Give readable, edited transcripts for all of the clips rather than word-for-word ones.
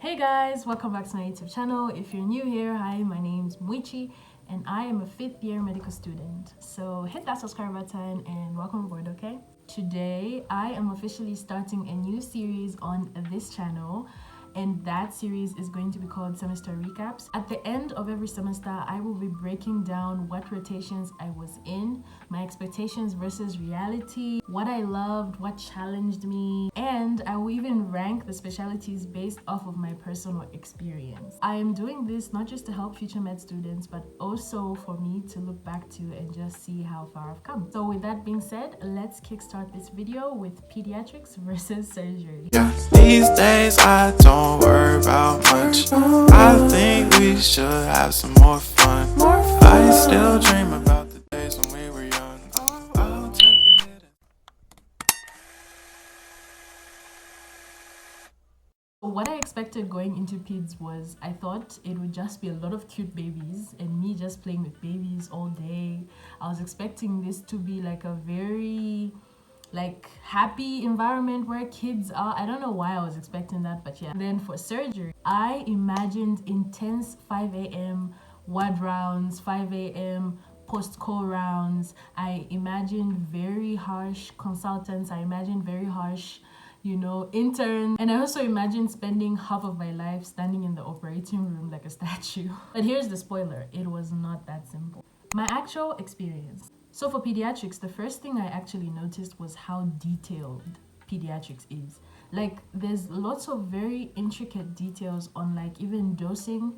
Hey guys, welcome back to my YouTube channel. If you're new here, hi, my name's Muichi and I am a 5th year medical student. So hit that subscribe button and welcome aboard, okay? Today, I am officially starting a new series on this channel, and that series is going to be called Semester Recaps. At the end of every semester, I will be breaking down what rotations I was in, my expectations versus reality, what I loved, what challenged me, and I will even rank the specialties based off of my personal experience. I am doing this not just to help future med students, but also for me to look back to and just see how far I've come. So with that being said, let's kickstart this video with pediatrics versus surgery. Yeah, these days I don't worry about much. I think we should have some more fun. I still dream about the days when we were young. I'll take a hit. What I expected going into peds was, I thought it would just be a lot of cute babies and me just playing with babies all day. I was expecting this to be like a very happy environment where kids are. I don't know why I was expecting that, but yeah. Then for surgery, I imagined intense 5 a.m. ward rounds, 5 a.m. post-call rounds. I imagined very harsh consultants. I imagined very harsh interns. And I also imagined spending half of my life standing in the operating room like a statue. But here's the spoiler, it was not that simple. My actual experience. So for pediatrics, the first thing I actually noticed was how detailed pediatrics is. Like, there's lots of very intricate details on like even dosing,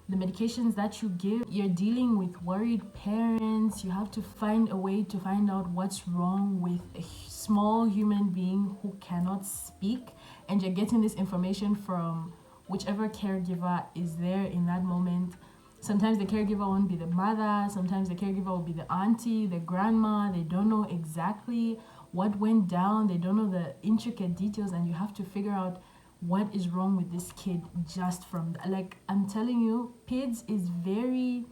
the medications that you give. You're dealing with worried parents. You have to find a way to find out what's wrong with a small human being who cannot speak, and you're getting this information from whichever caregiver is there in that moment. Sometimes the caregiver won't be the mother, sometimes the caregiver will be the auntie, the grandma. They don't know exactly what went down, they don't know the intricate details, and you have to figure out what is wrong with this kid just from that. Like, I'm telling you, PIDS is very,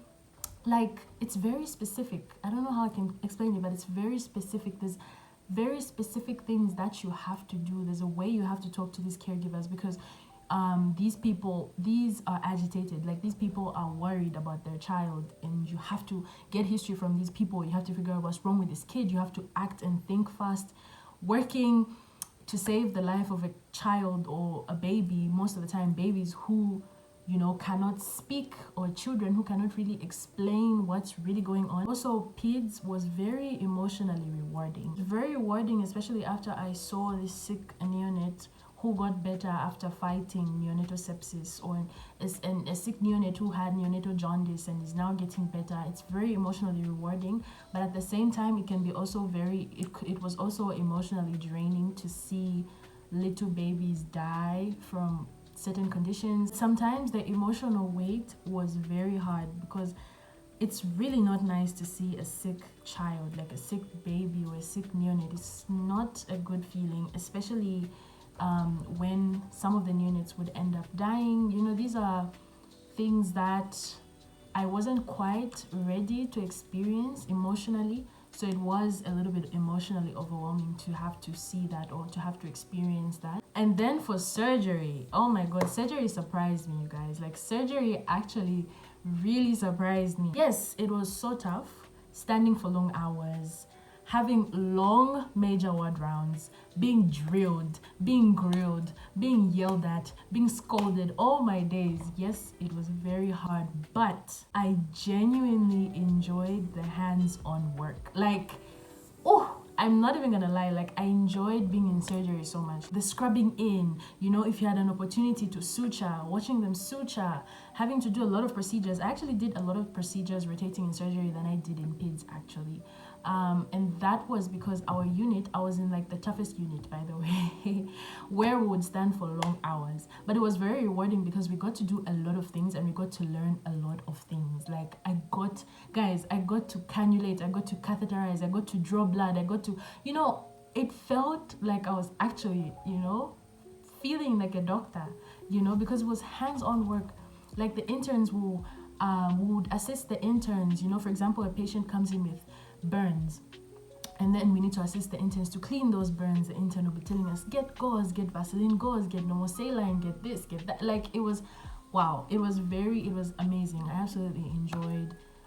it's very specific. I don't know how I can explain it, but it's very specific. There's very specific things that you have to do. There's a way you have to talk to these caregivers, because these are agitated. Like, these people are worried about their child, and you have to get history from these people. You have to figure out what's wrong with this kid. You have to act and think fast, working to save the life of a child or a baby. Most of the time babies who cannot speak, or children who cannot really explain what's really going on. Also, PIDS was very emotionally rewarding. Very rewarding, especially after I saw this sick neonate who got better after fighting neonatal sepsis, or a sick neonate who had neonatal jaundice and is now getting better. It's very emotionally rewarding, but at the same time it can be also it was also emotionally draining to see little babies die from certain conditions. Sometimes the emotional weight was very hard, because it's really not nice to see a sick child, like a sick baby or a sick neonate. It's not a good feeling, especially when some of the neonates would end up dying. These are things that I wasn't quite ready to experience emotionally, so it was a little bit emotionally overwhelming to have to see that, or to have to experience that. And then for surgery, oh my god, surgery surprised me, you guys. Like, surgery actually really surprised me. Yes, it was so tough, standing for long hours, having long major ward rounds, being drilled, being grilled, being yelled at, being scolded all my days. Yes, it was very hard, but I genuinely enjoyed the hands-on work. Like, oh, I'm not even gonna lie, like, I enjoyed being in surgery so much. The scrubbing in, if you had an opportunity to suture, watching them suture, having to do a lot of procedures. I actually did a lot of procedures rotating in surgery than I did in PIDS, actually. And that was because our unit, I was in like the toughest unit, by the way, where we would stand for long hours. But it was very rewarding because we got to do a lot of things and we got to learn a lot of things. Like, I got to cannulate, I got to catheterize, I got to draw blood, I got to, it felt like I was actually, feeling like a doctor, because it was hands-on work. Like, the interns would assist the interns. For example, a patient comes in with burns And then we need to assist the interns to clean those burns. The intern will be telling us, get gauze, get Vaseline gauze, get normal saline, get this, get that. Like, it was, wow, it was amazing.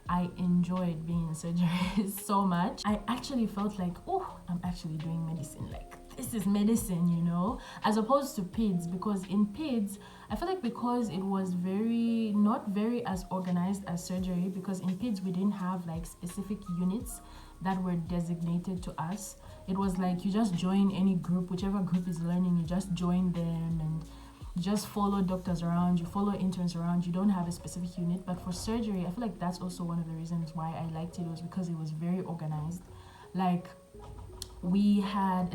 I enjoyed being in surgery so much. I actually felt like, oh, I'm actually doing medicine. Like, this is medicine, you know, as opposed to PIDS, because in PIDS, I feel like because it was not very as organized as surgery, because in PIDS we didn't have like specific units that were designated to us. It was like you just join any group, whichever group is learning, you just join them and you just follow doctors around, you follow interns around, you don't have a specific unit. But for surgery, I feel like that's also one of the reasons why I liked it, was because it was very organized. Like, we had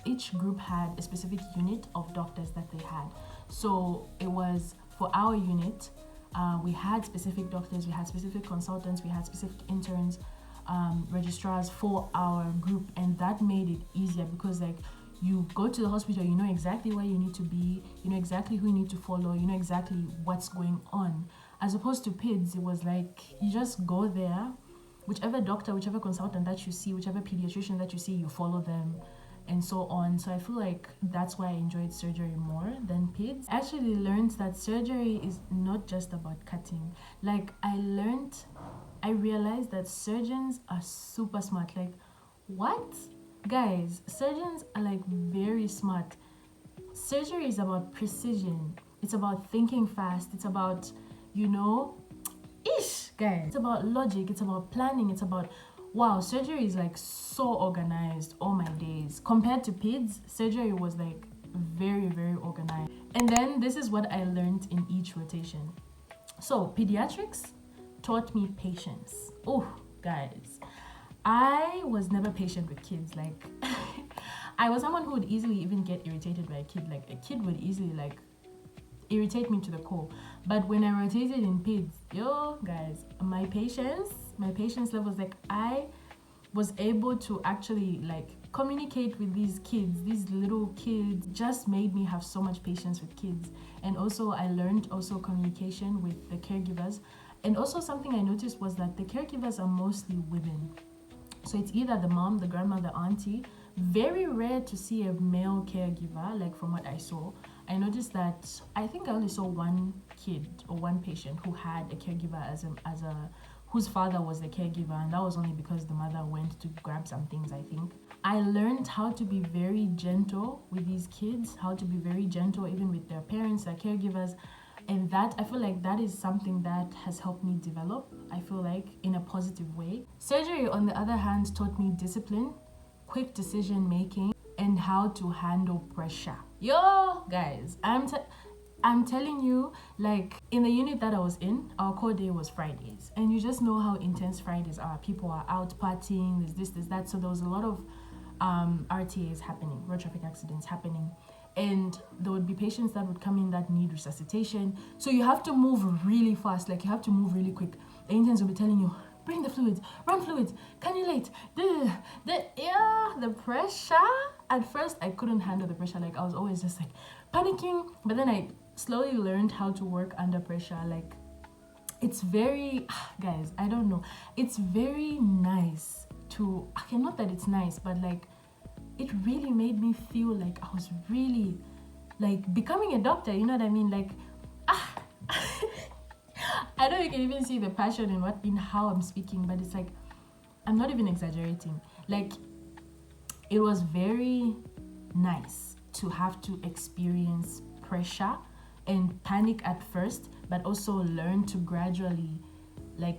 each group had a specific unit of doctors that they had. So it was for our unit, we had specific doctors, we had specific consultants, we had specific interns, registrars for our group, and that made it easier because like you go to the hospital, you know exactly where you need to be, you know exactly who you need to follow, you know exactly what's going on. As opposed to PIDS, it was like you just go there, whichever doctor, whichever consultant that you see, whichever pediatrician that you see, you follow them and so on. So I feel like that's why I enjoyed surgery more than PIDS. I actually learned that surgery is not just about cutting. Like, I realized that surgeons are super smart. Like, what? Guys, surgeons are like very smart. Surgery is about precision. It's about thinking fast. It's about, you know, guys. It's about logic. It's about planning. It's about, wow, surgery is like so organized. All my days. Compared to PIDS, surgery was like very, very organized. And then this is what I learned in each rotation. So pediatrics taught me patience. Oh, guys, I was never patient with kids. Like, I was someone who would easily even get irritated by a kid. Like, a kid would easily like irritate me to the core. But when I rotated in PIDS, yo, guys, my patience levels, like, I was able to actually like communicate with these kids, these little kids, just made me have so much patience with kids. And also I learned also communication with the caregivers. And also something I noticed was that the caregivers are mostly women. So it's either the mom, the grandma, the auntie. Very rare to see a male caregiver, like from what I saw. I noticed that I think I only saw one kid or one patient who had a caregiver whose father was the caregiver, and that was only because the mother went to grab some things, I think. I learned how to be very gentle with these kids, how to be very gentle even with their parents, their caregivers. And that, I feel like that is something that has helped me develop, I feel like, in a positive way. Surgery, on the other hand, taught me discipline, quick decision making, and how to handle pressure. Yo, guys, I'm telling you, like, in the unit that I was in, our core day was Fridays. And you just know how intense Fridays are. People are out partying, there's this, there's that. So there was a lot of RTAs happening, road traffic accidents happening. And there would be patients that would come in that need resuscitation. So you have to move really fast, like you have to move really quick. The interns will be telling you, bring the fluids, run fluids, cannulate. The pressure. At first, I couldn't handle the pressure. Like, I was always just like panicking. But then I slowly learned how to work under pressure. Like, it's very, guys, I don't know. It's very nice to, okay, not that it's nice, but like, it really made me feel like I was really like becoming a doctor, you know what I mean? Like, I know you can even see the passion in how I'm speaking, but it's like, I'm not even exaggerating. Like, it was very nice to have to experience pressure and panic at first, but also learn to gradually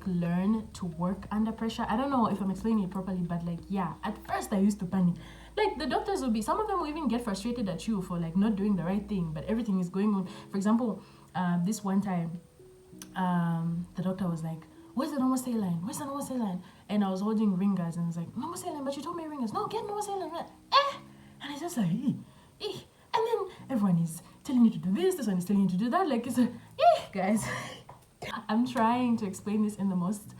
learn to work under pressure. I don't know if I'm explaining it properly, but like, yeah, at first I used to panic. Like, the doctors will be, some of them will even get frustrated at you for like not doing the right thing, but everything is going on. For example, this one time, the doctor was like, where's the normal saline? Where's the normal saline? And I was holding ringers and I was like, normal saline, but you told me ringers. No, get normal saline. And I just like, And then everyone is telling you to do this one is telling you to do that. Like, it's like, guys. I'm trying to explain this in the most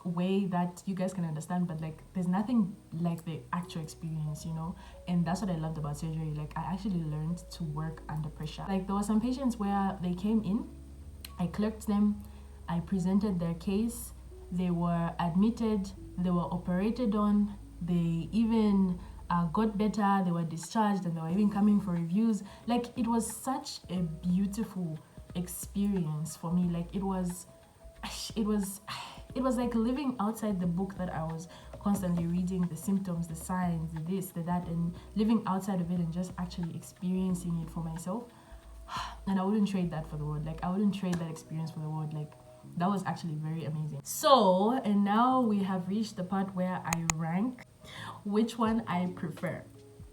way that you guys can understand, but like, there's nothing like the actual experience, you know. And that's what I loved about surgery. Like, I actually learned to work under pressure. Like, there were some patients where they came in, I clerked them, I presented their case, they were admitted, they were operated on, They even got better. They were discharged, and they were even coming for reviews. Like, it was such a beautiful experience for me. Like, it was like living outside the book that I was constantly reading, the symptoms, the signs, the this, the that, and living outside of it and just actually experiencing it for myself. And I wouldn't trade that for the world. Like, I wouldn't trade that experience for the world. Like, that was actually very amazing. So, and now we have reached the part where I rank which one I prefer.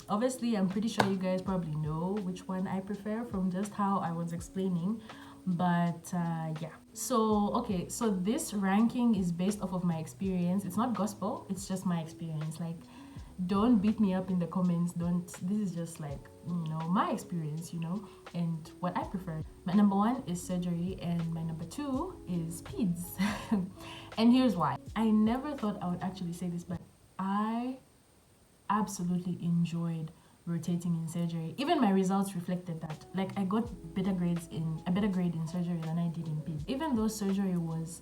Obviously, I'm pretty sure you guys probably know which one I prefer from just how I was explaining. But yeah. So, okay, so this ranking is based off of my experience. It's not gospel, it's just my experience. Like, don't beat me up in the comments. This is just like, my experience, and what I prefer. My number 1 is surgery, and my number 2 is peds. And here's why. I never thought I would actually say this, but I absolutely enjoyed rotating in surgery. Even my results reflected that. Like, I got a better grade in surgery than I did in peds. Even though surgery was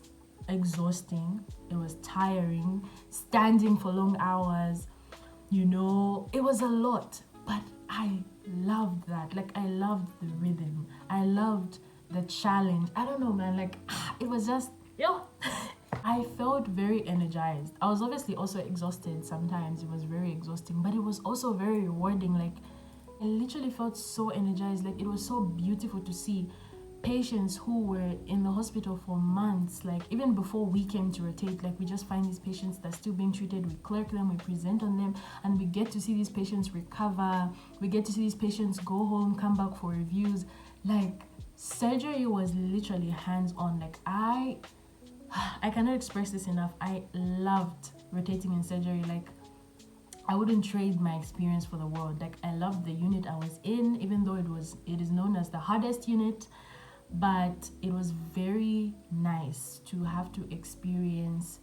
exhausting, it was tiring, standing for long hours, it was a lot, but I loved that. Like, I loved the rhythm, I loved the challenge. I don't know, man, like, it was just, I felt very energized. I was obviously also exhausted sometimes. It was very exhausting, but it was also very rewarding. Like, I literally felt so energized. Like, it was so beautiful to see patients who were in the hospital for months, like even before we came to rotate. Like, we just find these patients that are still being treated, we clerk them, we present on them, and we get to see these patients recover. We get to see these patients go home, come back for reviews. Like, surgery was literally hands-on. Like, I cannot express this enough. I loved rotating in surgery. Like, I wouldn't trade my experience for the world. Like, I loved the unit I was in, even though it is known as the hardest unit. But it was very nice to have to experience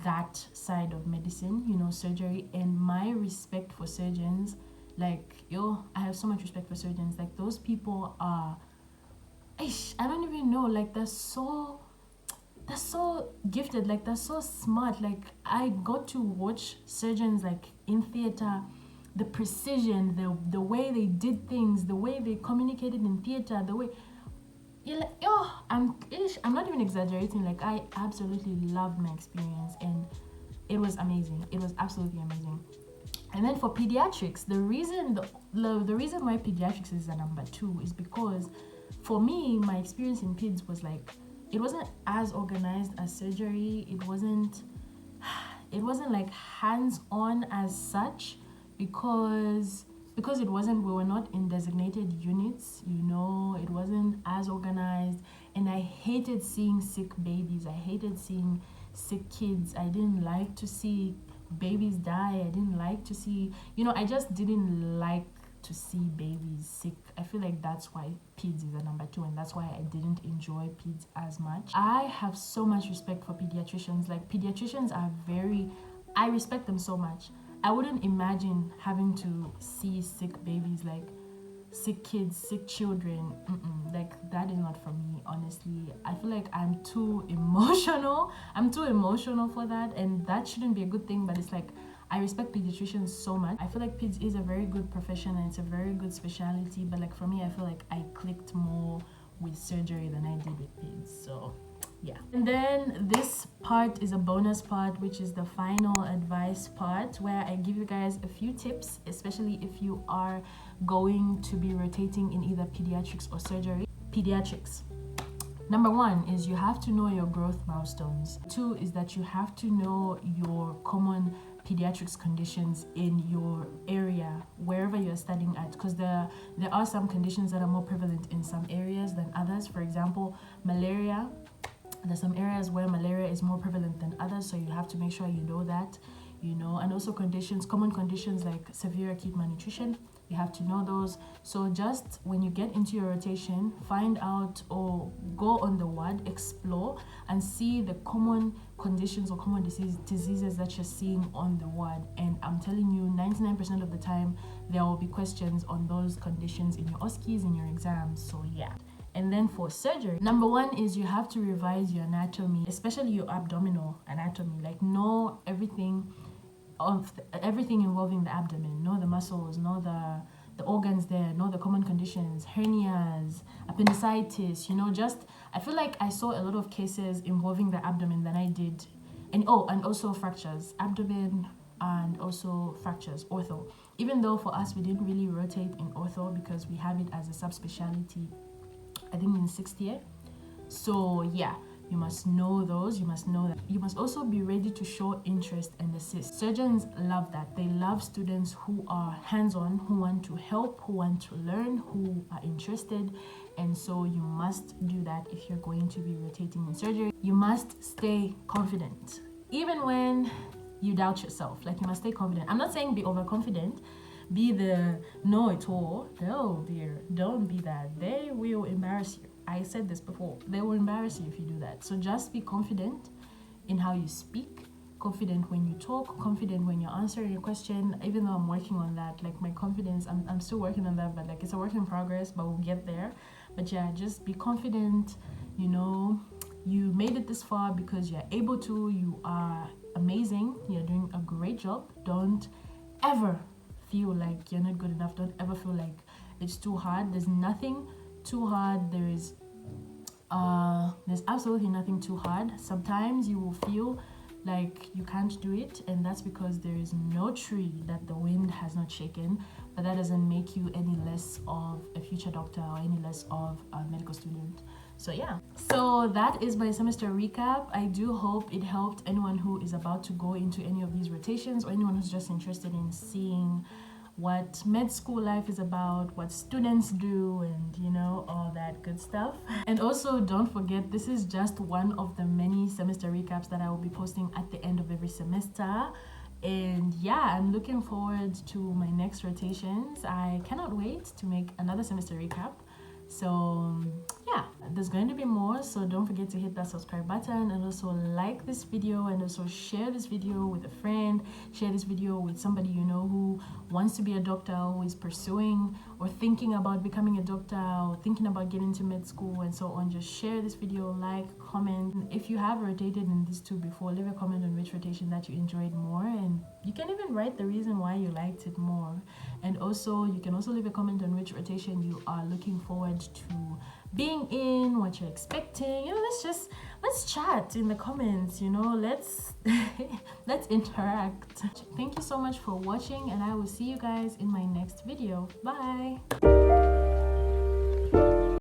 that side of medicine, surgery. And my respect for surgeons, like, I have so much respect for surgeons. Like, those people are, I don't even know, like, they're so gifted, like, they're so smart. Like, I got to watch surgeons, like, in theater, the precision, the way they did things, the way they communicated in theater, the way, I'm not even exaggerating. Like, I absolutely loved my experience, and it was amazing. It was absolutely amazing. And then for pediatrics, the reason why pediatrics is a number 2 is because, for me, my experience in peds was like, it wasn't as organized as surgery. It wasn't like hands-on as such, because we were not in designated units, it wasn't as organized. And I hated seeing sick babies. I hated seeing sick kids. I didn't like to see babies die. I didn't like to see, I just didn't like to see babies sick. I feel like that's why peds is a number 2, and that's why I didn't enjoy peds as much. I have so much respect for pediatricians. Like, pediatricians are I respect them so much. I wouldn't imagine having to see sick babies, like sick kids, sick children. Like, that is not for me, honestly. I feel like I'm too emotional for that, and that shouldn't be a good thing. But it's like, I respect pediatricians so much. I feel like peds is a very good profession, and it's a very good specialty. But like, for me, I feel like I clicked more with surgery than I did with peds. So yeah. And then this part is a bonus part, which is the final advice part, where I give you guys a few tips, especially if you are going to be rotating in either pediatrics or surgery. Pediatrics. Number 1 is you have to know your growth milestones. 2 is that you have to know your common pediatrics conditions in your area, wherever you're studying at, because there are some conditions that are more prevalent in some areas than others. For example, malaria. There's some areas where malaria is more prevalent than others, so you have to make sure you know that, and also common conditions like severe acute malnutrition. You have to know those. So just when you get into your rotation, find out or go on the ward, explore, and see the common conditions or common diseases that you're seeing on the ward. And I'm telling you, 99% of the time, there will be questions on those conditions in your OSCEs, in your exams. So yeah. And then for surgery, number 1 is you have to revise your anatomy, especially your abdominal anatomy. Like, know everything of everything involving the abdomen, know the muscles, know the organs there, know the common conditions, hernias, appendicitis, just, I feel like I saw a lot of cases involving the abdomen than I did, and also fractures, abdomen, and also fractures, ortho. Even though for us, we didn't really rotate in ortho because we have it as a subspecialty, I think in 6th year. So yeah, you must know those. You must know that. You must also be ready to show interest and assist. Surgeons love that. They love students who are hands-on, who want to help, who want to learn, who are interested. And so you must do that if you're going to be rotating in surgery. You must stay confident. Even when you doubt yourself, like, you must stay confident. I'm not saying be overconfident, be the know-it-all. No, dear, don't be that. They will embarrass you. I said this before. They will embarrass you if you do that. So just be confident in how you speak, confident when you talk, confident when you're answering a question. Even though I'm working on that, like, my confidence, I'm still working on that, but like, it's a work in progress, but we'll get there. But yeah, just be confident. You made it this far because you're able to. You are amazing. You're doing a great job. Don't ever feel like you're not good enough. Don't ever feel like it's too hard. There's nothing too hard. There's absolutely nothing too hard. Sometimes you will feel like you can't do it, and that's because there is no tree that the wind has not shaken, but that doesn't make you any less of a future doctor or any less of a medical student. So yeah, so that is my semester recap. I do hope it helped anyone who is about to go into any of these rotations, or anyone who's just interested in seeing what med school life is about, what students do, and all that good stuff. And also, don't forget, this is just one of the many semester recaps that I will be posting at the end of every semester. And yeah, I'm looking forward to my next rotations. I cannot wait to make another semester recap. So yeah, there's going to be more, so don't forget to hit that subscribe button, and also like this video, and also share this video with a friend, share this video with somebody who wants to be a doctor, who is pursuing or thinking about becoming a doctor, or thinking about getting into med school, and so on. Just share this video, like, comment. If you have rotated in these two before, leave a comment on which rotation that you enjoyed more, and you can even write the reason why you liked it more. And also, you can also leave a comment on which rotation you are looking forward to being in, what you're expecting. Let's chat in the comments. Let's interact. Thank you so much for watching, and I will see you guys in my next video. Bye.